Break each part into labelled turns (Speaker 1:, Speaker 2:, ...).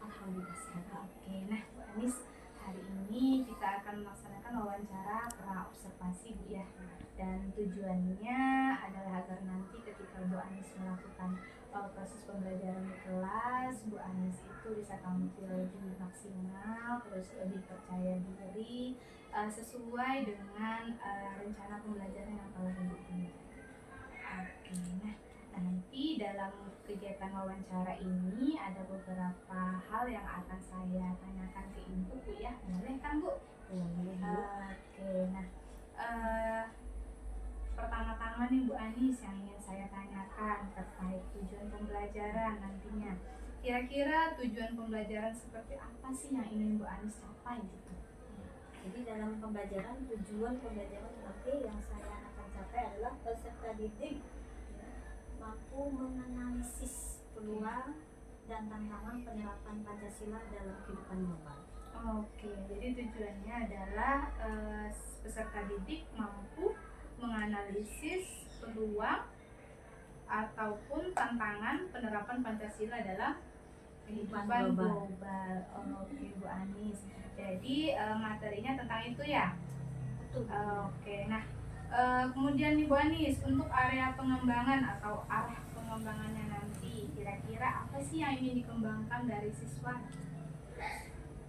Speaker 1: Alhamdulillah sehat.
Speaker 2: Oke, nah Bu Anis, hari ini kita akan melaksanakan wawancara pra observasi Bu ya. Dan tujuannya adalah agar nanti ketika Bu Anis melakukan proses pembelajaran di kelas, Bu Anis itu bisa tampil lebih maksimal, terus lebih percaya diri, sesuai dengan rencana pembelajaran yang telah Ibu punya. Oke, nah nanti dalam kegiatan wawancara ini ada beberapa hal yang akan saya tanyakan ke Ibu Bu ya, boleh kan Bu?
Speaker 1: Boleh Bu.
Speaker 2: Oke, nah pertama-tama nih Bu Anis yang ingin saya tanyakan terkait tujuan pembelajaran nantinya. Kira-kira tujuan pembelajaran seperti apa sih yang ingin Bu Anis capai gitu?
Speaker 1: Jadi dalam tujuan pembelajaran nanti yang saya akan capai adalah peserta didik mampu menganalisis peluang dan tantangan penerapan Pancasila dalam kehidupan global.
Speaker 2: Oke, jadi tujuannya adalah peserta didik mampu menganalisis peluang ataupun tantangan penerapan Pancasila dalam kehidupan global. Oke Bu Anis, jadi materinya tentang itu ya?
Speaker 1: Betul.
Speaker 2: Oke, nah kemudian nih Bu Anis, untuk area pengembangan atau arah pengembangannya nanti kira-kira apa sih yang ingin dikembangkan dari siswa?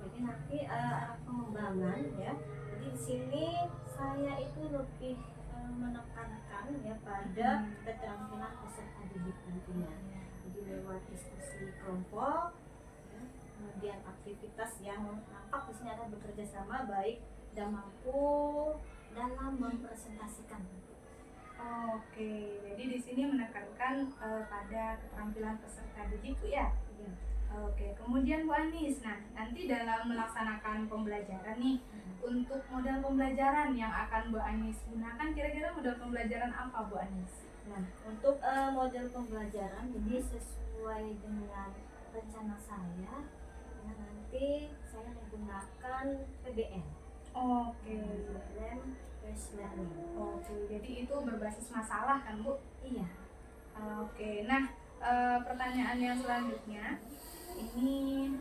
Speaker 1: Jadi nanti arah pengembangan ya. Jadi di sini saya itu lebih menekankan ya pada keterampilan peserta didik nantinya. Jadi lewat diskusi kelompok, ya, kemudian aktivitas yang nampak di sini ada bekerja sama baik dan mampu dalam mempresentasikan.
Speaker 2: Oke, jadi di sini menekankan pada keterampilan peserta didik Bu ya?
Speaker 1: Iya.
Speaker 2: Oke, kemudian Bu Anis, nah nanti dalam melaksanakan pembelajaran nih, untuk modal pembelajaran yang akan Bu Anis gunakan, kira-kira modal pembelajaran apa Bu Anis?
Speaker 1: Nah, untuk model pembelajaran jadi sesuai dengan rencana saya, ya, nanti saya menggunakan PBN.
Speaker 2: Oke.
Speaker 1: PBN Based Learning.
Speaker 2: Oke, jadi itu berbasis masalah kan Bu?
Speaker 1: Iya.
Speaker 2: Oke, nah pertanyaan yang selanjutnya ini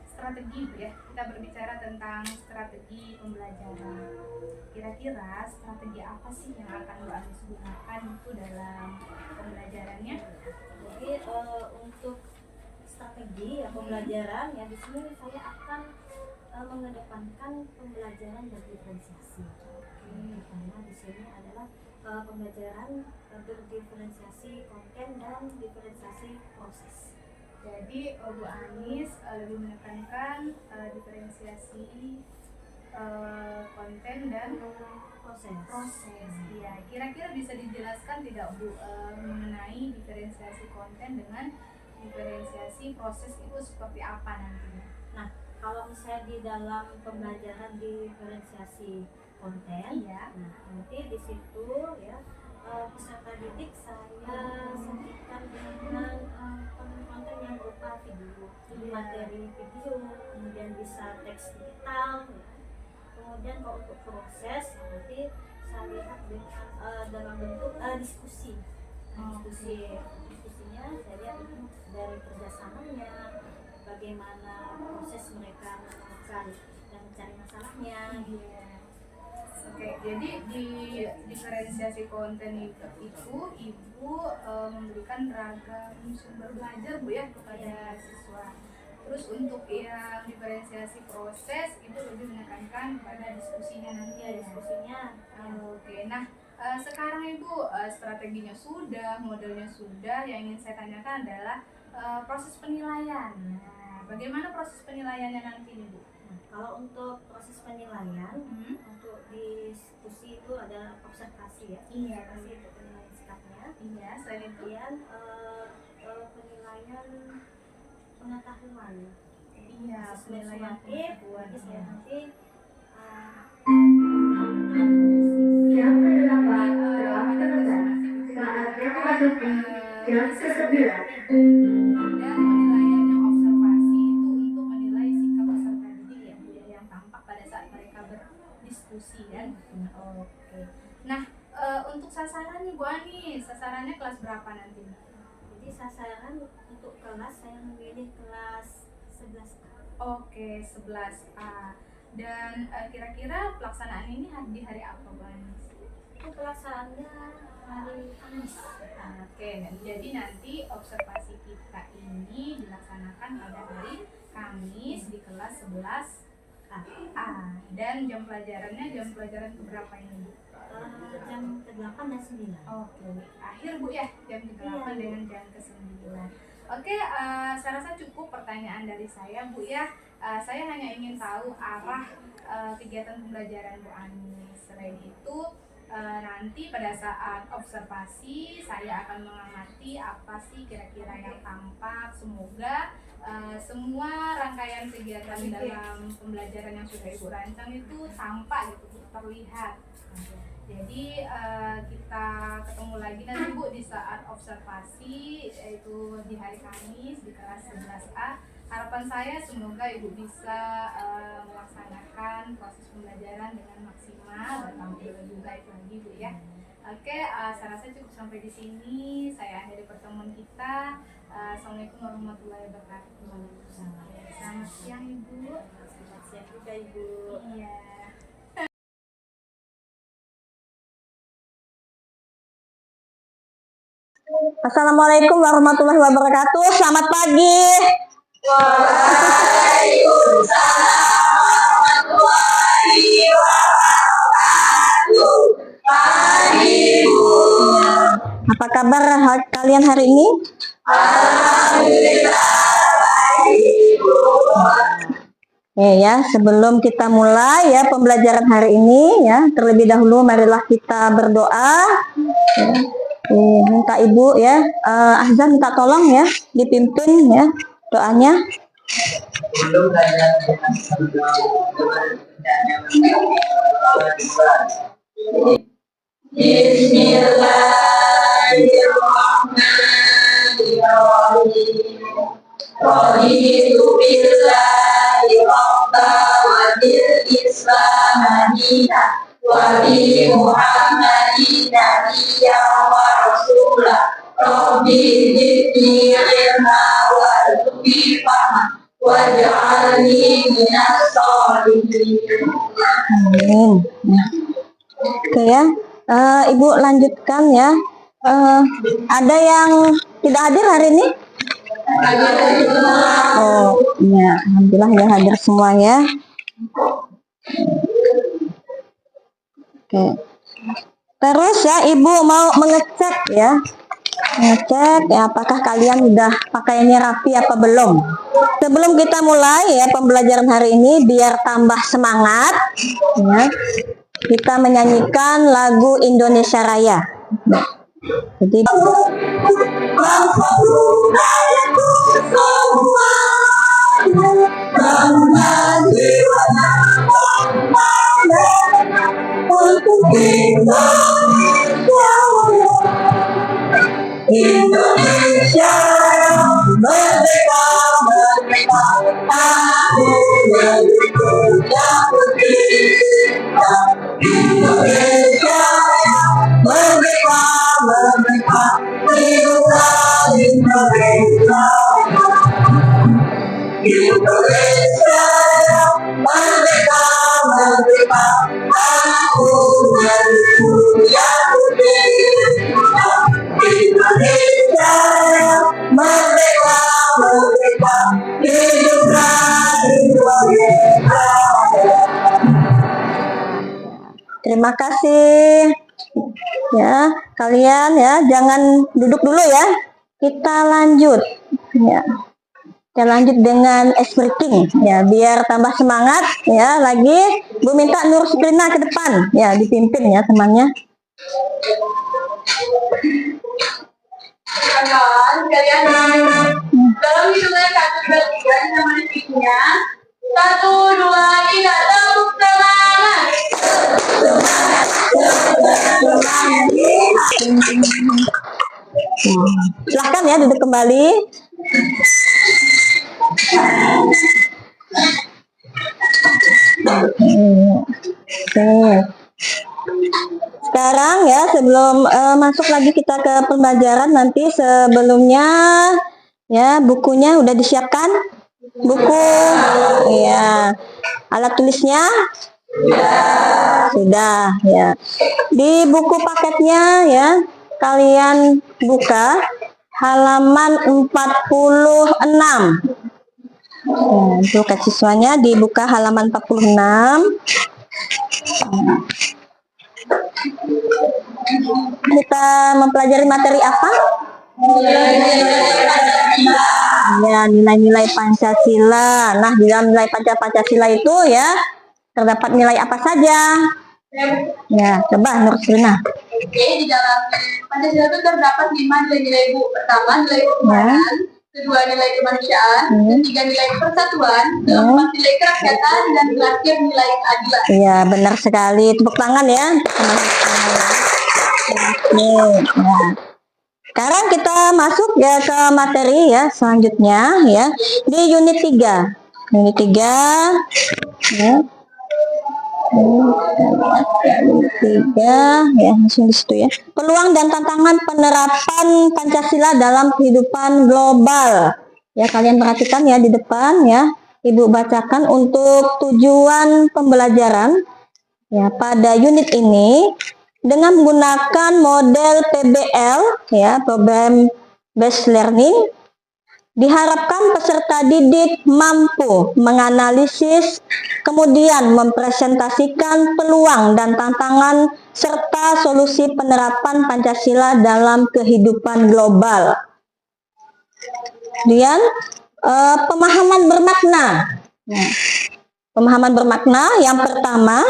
Speaker 2: strategi Bu ya. Kita berbicara tentang strategi pembelajaran. Kira-kira strategi apa sih yang akan Bu Anis gunakan itu dalam pembelajarannya?
Speaker 1: Jadi untuk strategi ya pembelajaran ya di sini saya akan mengedepankan pembelajaran berdiferensiasi. Karena di sini adalah pembelajaran berdiferensiasi konten dan diferensiasi proses.
Speaker 2: Jadi Bu Anis lebih menekankan diferensiasi konten dan proses. Iya, kira-kira bisa dijelaskan tidak Bu mengenai diferensiasi konten dengan diferensiasi proses itu seperti apa nantinya?
Speaker 1: Nah, kalau misalnya di dalam pembelajaran diferensiasi konten,
Speaker 2: iya.
Speaker 1: Nah nanti di situ ya peserta didik saya sajikan dengan konten-konten yang berupa video, materi video, kemudian bisa teks digital, ya. Kemudian kalau untuk proses nanti saya lihat dengan dalam bentuk diskusi. Diskusinya saya lihat itu dari kerjasamanya, bagaimana proses mereka menemukan dan mencari masalahnya.
Speaker 2: Oke, jadi di diferensiasi konten itu Ibu memberikan ragam sumber belajar Bu ya kepada siswa. Terus untuk yang diferensiasi proses itu lebih menekankan pada diskusinya nanti ya,
Speaker 1: diskusinya.
Speaker 2: Oke, nah sekarang Ibu strateginya sudah, modelnya sudah, yang ingin saya tanyakan adalah proses penilaian. Nah, bagaimana proses penilaiannya nanti Ibu?
Speaker 1: Kalau untuk proses penilaian, untuk diskusi itu ada observasi ya.
Speaker 2: Iya.
Speaker 1: Observasi itu penilaian sikapnya.
Speaker 2: Iya. Selain itu,
Speaker 1: penilaian pengetahuan.
Speaker 2: Iya.
Speaker 1: Penilaian pengetahuan. Jadi saya nanti
Speaker 3: jam ke-8 saatnya memasuki jam ke-9.
Speaker 2: Dan penilaian yang observasi itu untuk menilai sikap peserta didik ya Bu ya, yang tampak pada saat mereka berdiskusi kan. Oke. Nah untuk sasaran nih Bu Ani, sasarannya kelas berapa nanti?
Speaker 1: Jadi sasaran untuk kelas saya memilih kelas 11A.
Speaker 2: Oke, 11A. Dan kira-kira pelaksanaan ini di hari apa, Bu Anis?
Speaker 1: Itu pelaksanaannya hari Kamis.
Speaker 2: Oke, jadi nanti observasi kita ini dilaksanakan pada hari Kamis di kelas 11A. Dan jam pelajaran keberapa ini, Bu?
Speaker 1: Jam ke-8 dan 9.
Speaker 2: Oke, akhir Bu ya, jam ke-8
Speaker 1: Iya, Bu.
Speaker 2: dengan jam ke-9. Oke, saya rasa cukup pertanyaan dari saya, Bu ya. Saya hanya ingin tahu arah kegiatan pembelajaran Bu Anis. Selain itu, nanti pada saat observasi saya akan mengamati apa sih kira-kira yang tampak. Semoga semua rangkaian kegiatan dalam pembelajaran yang sudah Ibu rancang itu tampak gitu, Bu, terlihat. Jadi kita ketemu lagi nanti Bu di saat observasi, yaitu di hari Kamis di kelas 11A. Harapan saya semoga Ibu bisa melaksanakan proses pembelajaran dengan maksimal dan tampil lebih baik lagi, Bu ya. Oke, saya rasa cukup sampai di sini. Saya akhiri pertemuan kita. Assalamualaikum warahmatullahi wabarakatuh. Selamat siang Ibu.
Speaker 1: Selamat siang juga Ibu.
Speaker 2: Iya.
Speaker 4: Assalamualaikum warahmatullahi wabarakatuh. Selamat pagi. Apa kabar kalian hari ini? Ya, sebelum kita mulai ya pembelajaran hari ini ya, terlebih dahulu marilah kita berdoa. Ya. Minta Ibu ya, Ahzan minta tolong ya, dipimpin ya doanya. Bismillahirrahmanirrahim. Raditu billahi rabban wa bil Islam dinan wa bi Muhammadin nabiyyan wa rasulah. Rabbi zidni ilma warzuqni fahma waj'alni minas sholihin. Amin. Oke ya, Ibu lanjutkan ya. Ada yang tidak hadir hari ini? Oh, ya, alhamdulillah ya hadir semua ya. Oke. Terus ya, Ibu mau mengecek ya. Ngecek ya apakah kalian udah pakaiannya rapi apa belum. Sebelum kita mulai ya pembelajaran hari ini biar tambah semangat ya. Kita menyanyikan lagu Indonesia Raya. Jadi Indonesia merdeka, merdeka, aku Indonesia putih. Indonesia merdeka, merdeka, hiduplah Indonesia. Indonesia merdeka, merdeka, aku Indonesia putih. Indonesia merdeka, merdeka, hiduplah Indonesia. Terima kasih. Ya, kalian ya jangan duduk dulu ya. Kita lanjut. Ya. Kita lanjut dengan ice breaking ya, biar tambah semangat ya. Lagi Bu minta Nur Sukrina ke depan ya, dipimpin ya temannya.
Speaker 5: Kalian dalam hitungan 1, 2, 3 sama detiknya. 1, 2, 3, tepuk semangat.
Speaker 4: Silahkan ya duduk kembali. Oke. sekarang ya sebelum masuk lagi kita ke pembelajaran, nanti sebelumnya ya bukunya udah disiapkan, buku ya, alat tulisnya sudah ya. Di buku paketnya ya kalian buka halaman 46. Untuk siswanya dibuka halaman 46. Kita mempelajari materi apa? Ya, nilai-nilai Pancasila. Nah, di dalam nilai Pancasila itu ya terdapat nilai apa saja? Ya, coba Nursulina.
Speaker 5: Oke, di dalam Pancasila itu terdapat 5 nilai-nilai, Bu. Pertama, nilai ketuhanan, kedua nilai kemanusiaan, ketiga nilai persatuan, keempat nilai kerakyatan, dan terakhir nilai keadilan.
Speaker 4: Iya, benar sekali. Tepuk tangan ya. Nah, sekarang kita masuk ya ke materi ya selanjutnya ya di unit 3. Unit 3 ya. Unit 3 ya, langsung di situ ya. Peluang dan tantangan penerapan Pancasila dalam kehidupan global. Ya, kalian perhatikan ya di depan ya. Ibu bacakan untuk tujuan pembelajaran ya pada unit ini dengan menggunakan model PBL ya, program based learning. Diharapkan peserta didik mampu menganalisis, kemudian mempresentasikan peluang dan tantangan serta solusi penerapan Pancasila dalam kehidupan global. Kemudian pemahaman bermakna. Nah, pemahaman bermakna yang pertama,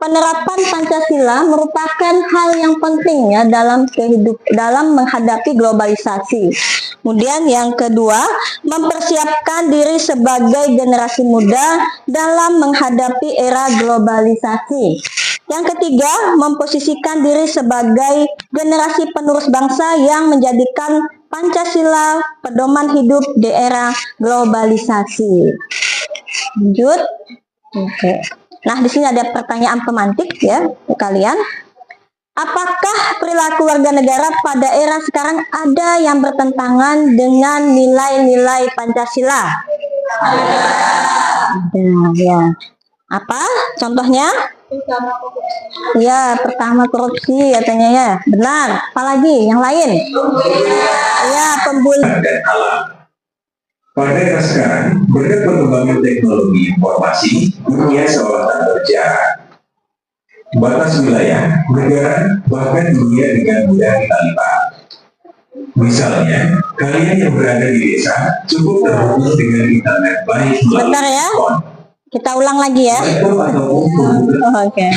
Speaker 4: penerapan Pancasila merupakan hal yang penting ya dalam menghadapi globalisasi. Kemudian yang kedua, mempersiapkan diri sebagai generasi muda dalam menghadapi era globalisasi. Yang ketiga, memposisikan diri sebagai generasi penerus bangsa yang menjadikan Pancasila pedoman hidup di era globalisasi. Lanjut. Oke. Nah, di sini ada pertanyaan pemantik ya untuk kalian. Apakah perilaku warga negara pada era sekarang ada yang bertentangan dengan nilai-nilai Pancasila? Ada ya. Apa contohnya? Ya, pertama korupsi katanya ya. Benar. Apalagi yang lain? Ya, pembunuhan
Speaker 6: dan alam. Pada era sekarang, berkat perkembangan teknologi informasi, dunia seolah tak berjarak. Batas wilayah, negara, bahkan dunia dengan mudah kita lipat. Misalnya, kalian yang berada di desa cukup terhubung dengan internet baik melalui
Speaker 4: Bentar ya.
Speaker 6: telepon,
Speaker 4: Kita ulang lagi ya.
Speaker 6: laptop ataupun komputer.
Speaker 4: Oke.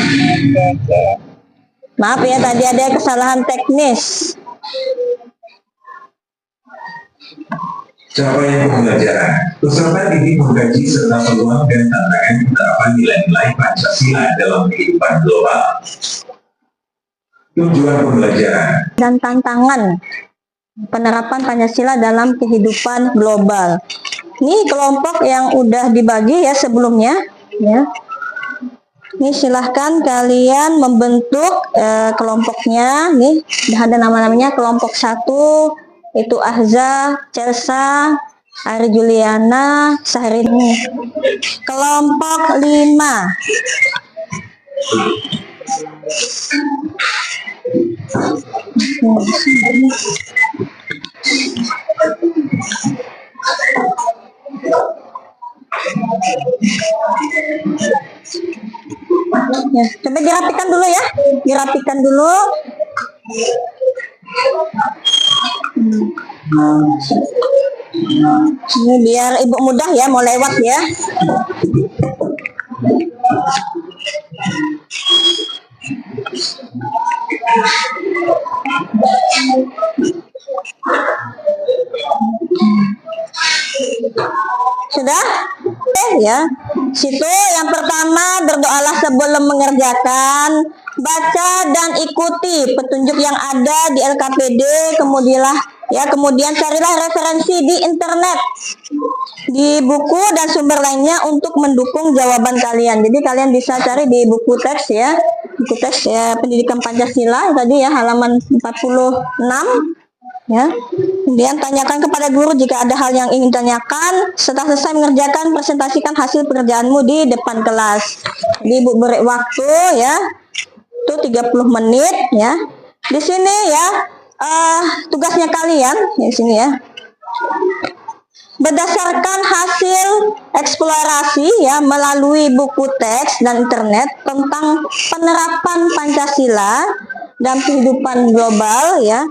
Speaker 4: Maaf ya, tadi ada kesalahan teknis.
Speaker 6: Capaian pembelajaran, peserta didik mengkaji serta peluang dan tantangan penerapan nilai-nilai Pancasila dalam kehidupan global. Tujuan pembelajaran,
Speaker 4: Dan tantangan penerapan Pancasila dalam kehidupan global. Ini kelompok yang udah dibagi ya sebelumnya ya. Ini silahkan kalian membentuk kelompoknya. Nih udah ada nama-namanya. Kelompok 1 itu Ahza, Celsa, Ari Juliana, Syahrini. Kelompok 5 ya, coba dirapikan dulu ya, dirapikan dulu. Ini biar ibu mudah ya, mau lewat ya. Sudah? Ya. Situ yang pertama, berdoalah sebelum mengerjakan, baca dan ikuti petunjuk yang ada di LKPD, kemudian carilah referensi di internet, di buku dan sumber lainnya untuk mendukung jawaban kalian. Jadi kalian bisa cari di buku teks ya. buku teks ya pendidikan Pancasila tadi ya halaman 46 ya. Kemudian tanyakan kepada guru jika ada hal yang ingin tanyakan. Setelah selesai mengerjakan, presentasikan hasil pekerjaanmu di depan kelas. Jadi Ibu beri waktu ya, itu 30 menit ya. Di sini ya tugasnya kalian di sini ya. Berdasarkan hasil eksplorasi ya melalui buku teks dan internet tentang penerapan Pancasila dalam kehidupan global ya.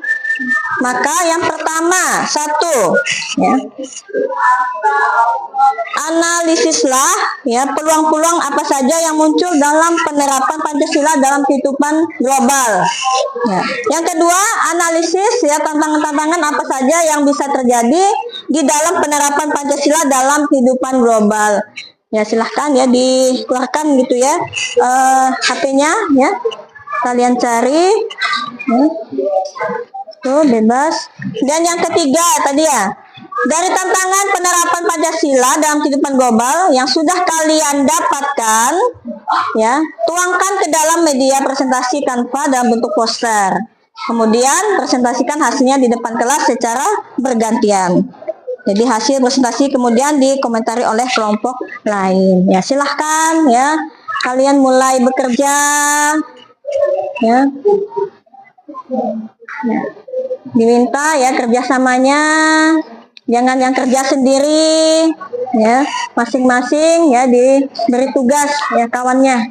Speaker 4: Maka yang pertama, satu, ya, analisislah ya peluang-peluang apa saja yang muncul dalam penerapan Pancasila dalam kehidupan global. Ya. Yang kedua, analisis ya tantangan-tantangan apa saja yang bisa terjadi di dalam penerapan Pancasila dalam kehidupan global. Ya silahkan ya dikeluarkan gitu ya HP-nya ya, kalian cari. Tuh bebas. Dan yang ketiga tadi ya, dari tantangan penerapan Pancasila dalam kehidupan global yang sudah kalian dapatkan ya, tuangkan ke dalam media presentasi Canva dalam bentuk poster. Kemudian presentasikan hasilnya di depan kelas secara bergantian. Jadi hasil presentasi kemudian dikomentari oleh kelompok lain. Ya silahkan ya, kalian mulai bekerja ya. Diminta ya kerjasamanya, jangan yang kerja sendiri ya, masing-masing ya diberi tugas ya kawannya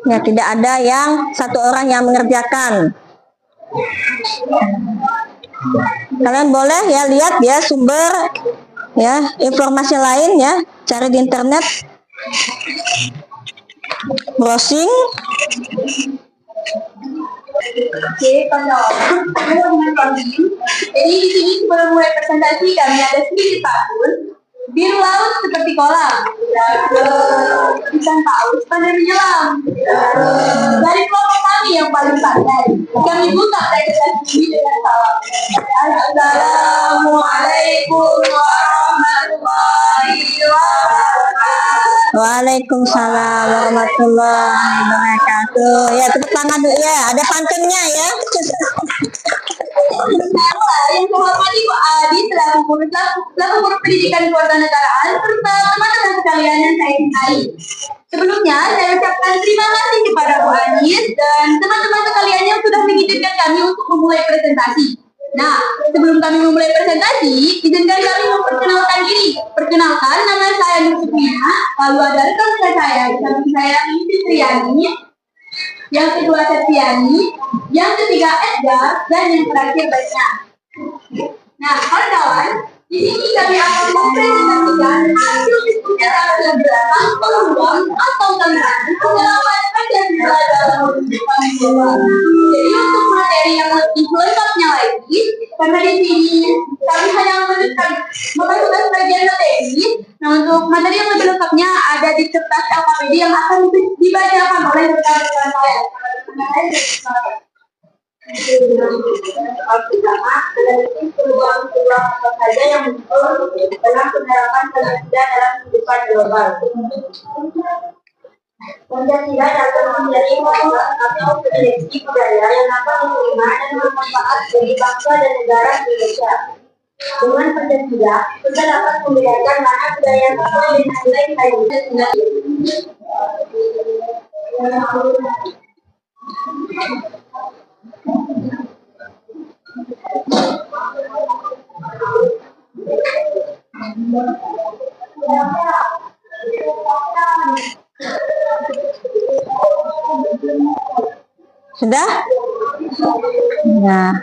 Speaker 4: ya, tidak ada yang satu orang yang mengerjakan. Kalian boleh ya lihat ya sumber ya informasi lain ya, cari di internet, browsing.
Speaker 5: Oke, kawan-kawan, dengan kami. Jadi di sini sebelum mulai presentasi kami ada sedikit takut. Biru laut seperti kolam, ikan paus pada menyelam. Dari kelompok kami yang paling pandai, kami buka presentasi ini dengan salam. Assalamualaikum warahmatullahi wabarakatuh.
Speaker 4: Waalaikumsalam warahmatullahi wabarakatuh. Ya tepuk tangan dulu ya, ada pantunnya ya.
Speaker 5: Yang menghormati Bu Adi selaku guru pendidikan kewarganegaraan serta teman-teman sekalian yang saya cintai. Sebelumnya saya ucapkan terima kasih kepada Bu Adi dan teman-teman sekalian yang sudah mengizinkan kami untuk memulai presentasi. Nah, sebelum kami memulai presentasi, izinkan kami memperkenalkan diri. Perkenalkan, nama saya Nur Supriyana, lalu ada rekan saya, saya Mimi Triani, yang kedua Septiani, yang ketiga Edgar, dan yang terakhir Baiknya. Nah, kawan-kawan, di sini kami akan mempresentasikan hasil diskusi yang belakang peluang atau tantangan penerapan Pancasila dalam kehidupan global. Jadi untuk materi yang lebih lengkapnya lagi, karena di sini kami hanya membahas bagian materi. Nah, untuk materi yang lebih lengkapnya ada di kertas LKPD yang akan dibacakan oleh rekan-rekan saya. Pertama, peluang-peluang apa saja yang muncul dalam penerapan Pancasila dalam kehidupan global. Pancasila dapat menjadi modal atau proyeksi budaya yang dapat diterima dan bermanfaat bagi bangsa dan negara Indonesia. Dengan Pancasila, kita dapat membedakan mana budaya sesuai dengan nilai Pancasila.
Speaker 4: Sudah? Nah.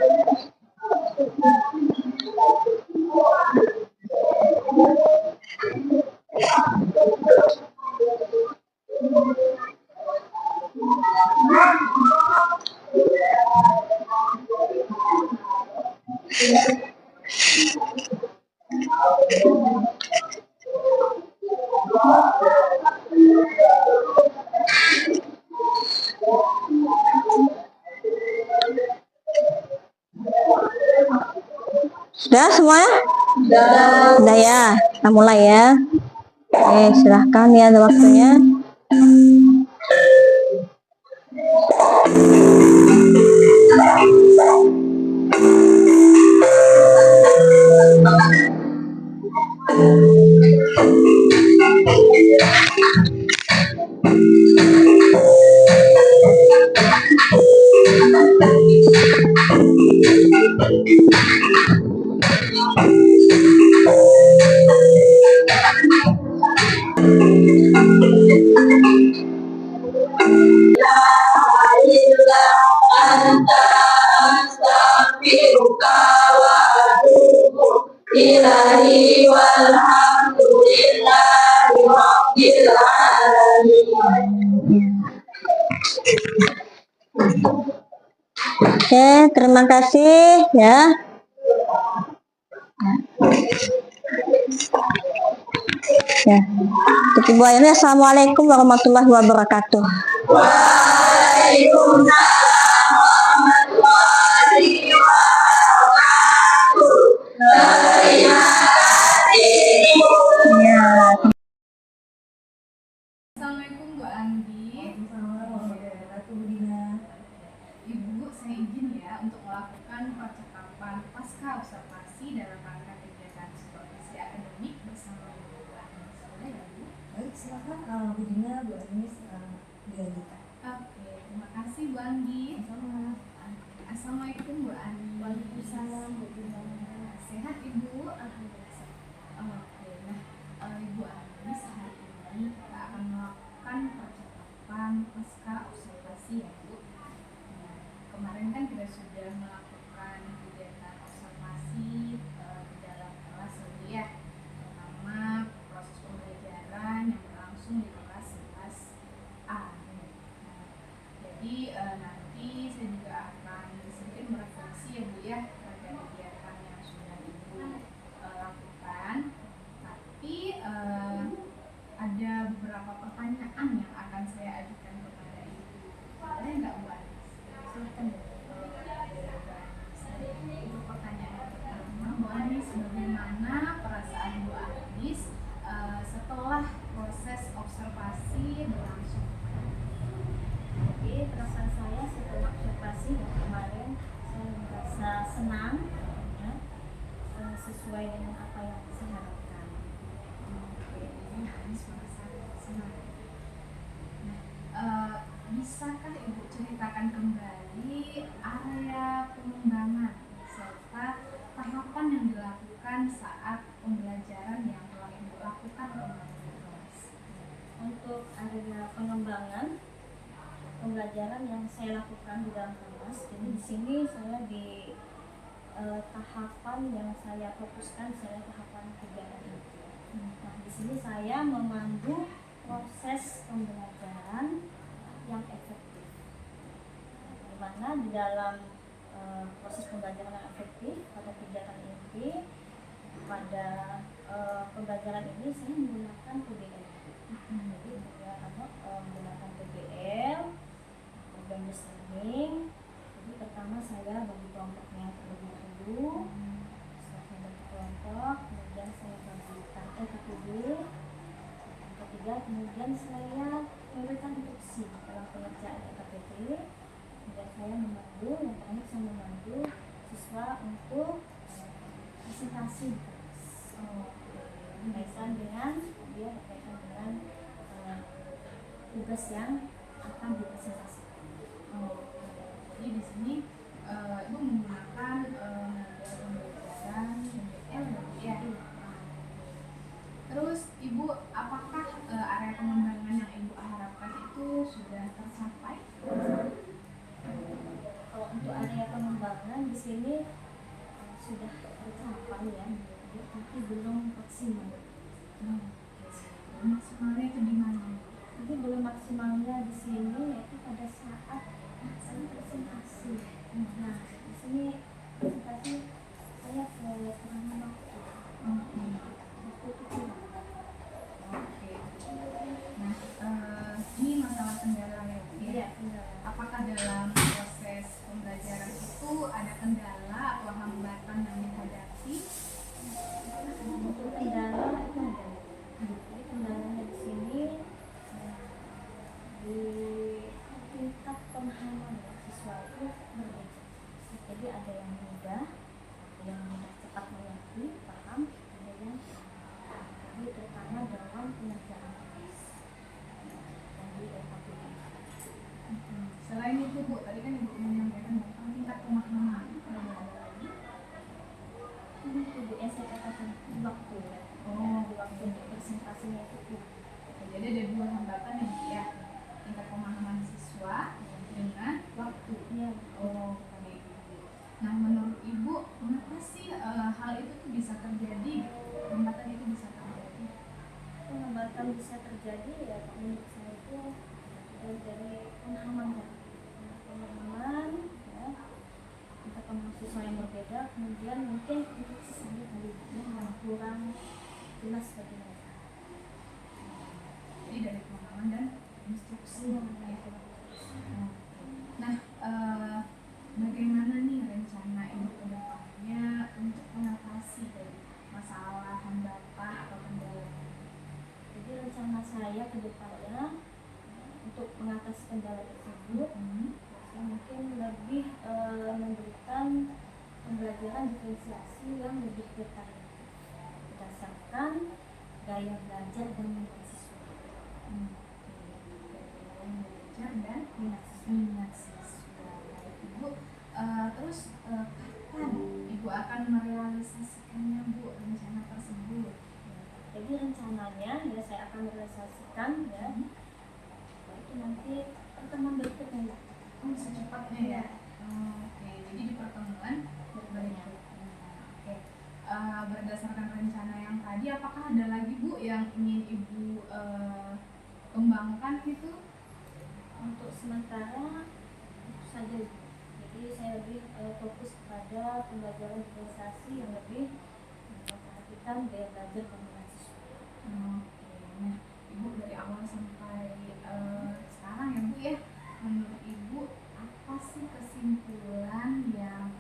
Speaker 4: Sudah semuanya? Sudah ya, kita mulai ya. Oke, silahkan ya, ada waktunya.
Speaker 5: Ilahi walhamdulillahi rabbil alamin.
Speaker 4: Oke, terima kasih ya. Ya. Untuk Ibu Ayani, Assalamualaikum warahmatullahi wabarakatuh.
Speaker 5: Waalaikumsalam warahmatullahi wabarakatuh. Terima kasih Ibu.
Speaker 4: Ya.
Speaker 2: Assalamualaikum Bu Andi. Ibu, saya izin ya untuk melakukan percakapan pasca observasi dalam rangka kegiatan supervisi akademik bersama Bu Andi. Boleh ya Bu?
Speaker 1: Baik, silakan Bu Dina, Bu Anis, dilanjutkan.
Speaker 2: Oke, terima kasih Bu Andi.
Speaker 1: Sama.
Speaker 2: Assalamualaikum Bu Andi.
Speaker 1: Waalaikumsalam Bu Dina.
Speaker 2: Sehat Ibu?
Speaker 1: Alhamdulillah.
Speaker 2: Oke, nah Ibu Andi, hari ini kita akan melakukan percakapan pasca observasi ya Bu. Nah, kemarin kan kita sudah melakukan kegiatan observasi di dalam kelas ya, pertama proses pembelajaran yang berlangsung di kelas 11A. Nah, jadi nanti saya juga akan sedikit merefleksi ya Bu ya terkait kegiatan yang sudah Ibu lakukan. Tapi ada beberapa pertanyaan yang akan saya ajukan kepada Ibu. Boleh nggak Bu Anis? Silakan Bu. Itu pertanyaan yang pertama, Bu Anis, bagaimana perasaan Bu Anis setelah proses observasi berlangsung?
Speaker 1: Jadi perasaan saya setelah observasi yang kemarin, saya merasa senang ya, sesuai dengan apa yang saya harapkan.
Speaker 2: Oke, Bu Anis merasa senang. Nah, bisakah Ibu ceritakan kembali area pengembangan serta tahapan yang dilakukan saat pembelajaran yang telah Ibu lakukan kemarin di kelas?
Speaker 1: Untuk area pengembangan pembelajaran yang saya lakukan di dalam kelas, jadi di sini saya di tahapan yang saya fokuskan, saya tahapan kegiatan itu. Nah, di sini saya memandu proses pembelajaran yang efektif. Nah, di mana di dalam proses pembelajaran yang efektif pada kegiatan ini, pada pembelajaran ini saya menggunakan PBL. Jadi saya menggunakan PBL, program listening. Jadi pertama saya bagi kelompoknya terlebih dahulu, setelah saya bagi kelompok, kemudian saya bagi LKPD, yang ketiga kemudian saya memberikan instruksi dalam pengerjaan LKPD, kemudian saya memandu, yang terakhir saya memandu siswa untuk presentasi di kelas. Berkaitan dengan tugas yang akan dipresentasikan.
Speaker 2: Jadi di sini Ibu menggunakan model pembelajaran MBL ya. Terus Ibu, apakah area pengembangan yang Ibu harapkan itu sudah tercapai?
Speaker 1: Kalau untuk area pengembangan di sini sudah tercapai ya, tapi belum maksimal.
Speaker 2: Maksimalnya itu di mana?
Speaker 1: Jadi belum maksimalnya di sini yaitu pada saat saya presentasi. Nah, di sini presentasi saya kurang waktu. Waktu itu kurang.
Speaker 2: Oke. Nah, ini masalah kendala ya Bu ya.
Speaker 1: Iya, benar.
Speaker 2: Apakah dalam proses pembelajaran itu ada kendala atau hambatan yang dihadapi?
Speaker 1: Untuk kendala itu ada. Jadi kendalanya di sini di tingkat pemahaman siswa itu berbeda. Jadi ada yang mudah cepat mengerti, melakukan pengerjaan teknis. Jadi LKPD.
Speaker 2: Selain itu Bu, tadi kan Ibu menyampaikan tentang tingkat pemahaman. Ada lagi?
Speaker 1: Ini tuh Bu, yang saya katakan waktu ya.
Speaker 2: Oh,
Speaker 1: Waktu untuk presentasinya itu kurang.
Speaker 2: jadi ada dua hambatan ya Bu ya. Tingkat pemahaman siswa dengan waktu.
Speaker 1: Iya.
Speaker 2: Oh, oke. Nah, menurut Ibu, kenapa sih hal itu tuh bisa terjadi? Hambatan itu bisa terjadi?
Speaker 1: Hambatan bisa terjadi ya menurut saya itu dari pemahaman ya. Kita mahasiswa yang berbeda, kemudian mungkin untuk sisanya kali yang kurang jelas bagi mereka.
Speaker 2: Jadi dari pemahaman dan instruksi. Nah, bagaimana nih rencana Ibu ke depannya untuk mengatasi dari masalah hambatan atau kendala?
Speaker 1: Jadi rencana saya ke depannya untuk mengatasi kendala tersebut, saya mungkin lebih memberikan pembelajaran diferensiasi yang lebih bervariatif berdasarkan gaya belajar dan minat siswa.
Speaker 2: Belajar dan minat siswa. Ibu, terus kapan Ibu akan merealisasikannya Bu rencana tersebut?
Speaker 1: Jadi rencananya ya saya akan merealisasikan ya, itu nanti pertemuan berikutnya.
Speaker 2: Secepatnya ya. Oke, jadi di pertemuan berikutnya. Oke. Berdasarkan rencana yang tadi, apakah ada lagi Bu yang ingin Ibu kembangkan gitu?
Speaker 1: Untuk sementara itu saja. Jadi saya lebih fokus kepada pembelajaran diferensiasi yang lebih memperhatikan gaya belajar dan siswa.
Speaker 2: Oke. Nah, Ibu dari awal sampai sekarang ya Bu ya, menurut Ibu apa sih kesimpulan yang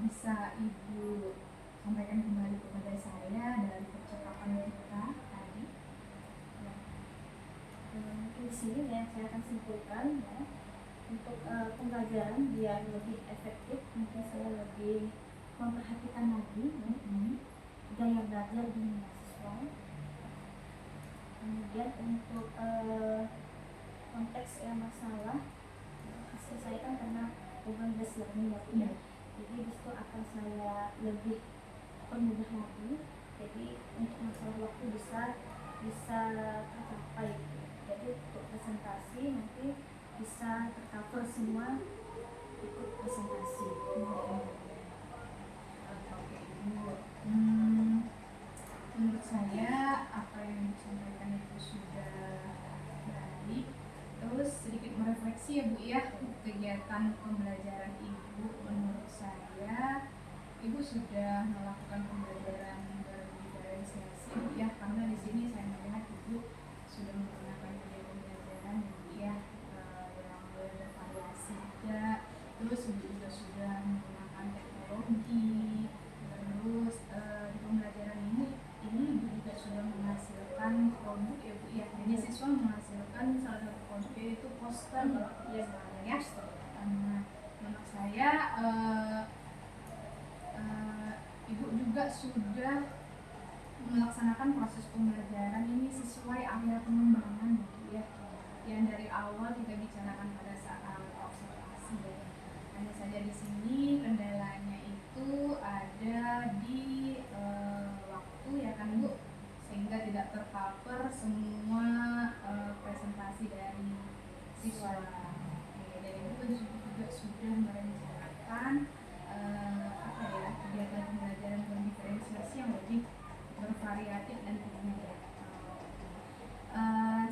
Speaker 2: bisa Ibu sampaikan kembali kepada saya dari percakapan kita tadi?
Speaker 1: Mungkin di sini ya saya akan simpulkan ya, untuk pembelajaran biar lebih efektif mungkin saya lebih memperhatikan lagi ya, gaya belajar di mahasiswa. Kemudian untuk konteks masalah hasil saya kan karena hubungan learning ya, jadi disitu akan saya lebih permudah lagi. Jadi untuk masalah waktu bisa tercapai. Jadi untuk presentasi nanti bisa tercover semua ikut presentasi.
Speaker 2: Menurut saya apa yang disampaikan itu sudah baik. Terus sedikit merefleksi ya Bu ya, kegiatan pembelajaran Ibu. Menurut saya Ibu sudah melakukan pembelajaran berdiferensiasi Bu ya, karena di sini saya melihat Ibu sudah menggunakan media pembelajaran yang bervariasi juga. Terus Ibu juga sudah menggunakan teknologi. Terus di pembelajaran ini Ibu juga sudah menghasilkan produk ya Bu ya. Jadi siswa menghasilkan salah satu produk yaitu poster ya. Nah, menurut saya Ibu juga sudah melaksanakan proses pembelajaran ini sesuai area pengembangan gitu ya, yang dari awal kita bicarakan pada saat observasi ya. Hanya saja di sini kendalanya itu ada di waktu ya kan Bu, sehingga tidak tercover semua presentasi dari siswa. Dan Ibu juga sudah merencanakan kegiatan pembelajaran berdiferensiasi yang lebih bervariatif dan tinggi.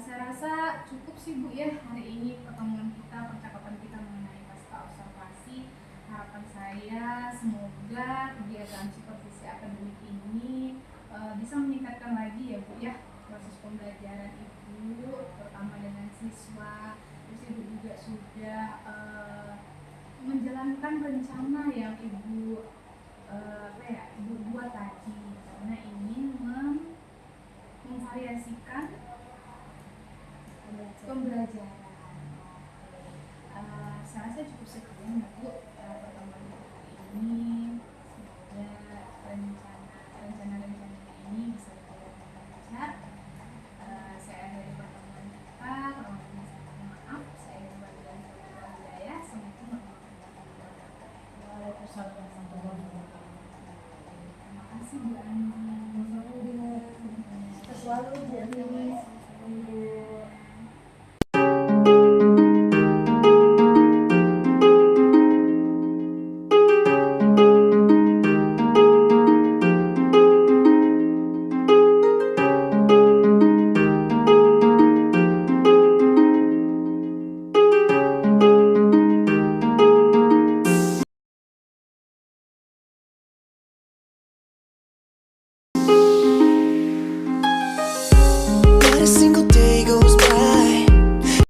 Speaker 2: Saya rasa cukup sih Bu ya hari ini pertemuan kita, percakapan kita mengenai pasca observasi. Harapan saya semoga kegiatan supervisi akademik ini bisa meningkatkan lagi ya Bu ya proses pembelajaran Ibu, terutama dengan siswa. Terus Ibu juga sudah menjalankan rencana yang Ibu Ibu buat tadi, karena ingin memvariasikan pembelajaran. Saya rasa cukup sekian ya Bu pertemuan kita hari ini. Semoga rencana-rencana ini bisa berjalan dengan lancar
Speaker 1: selalu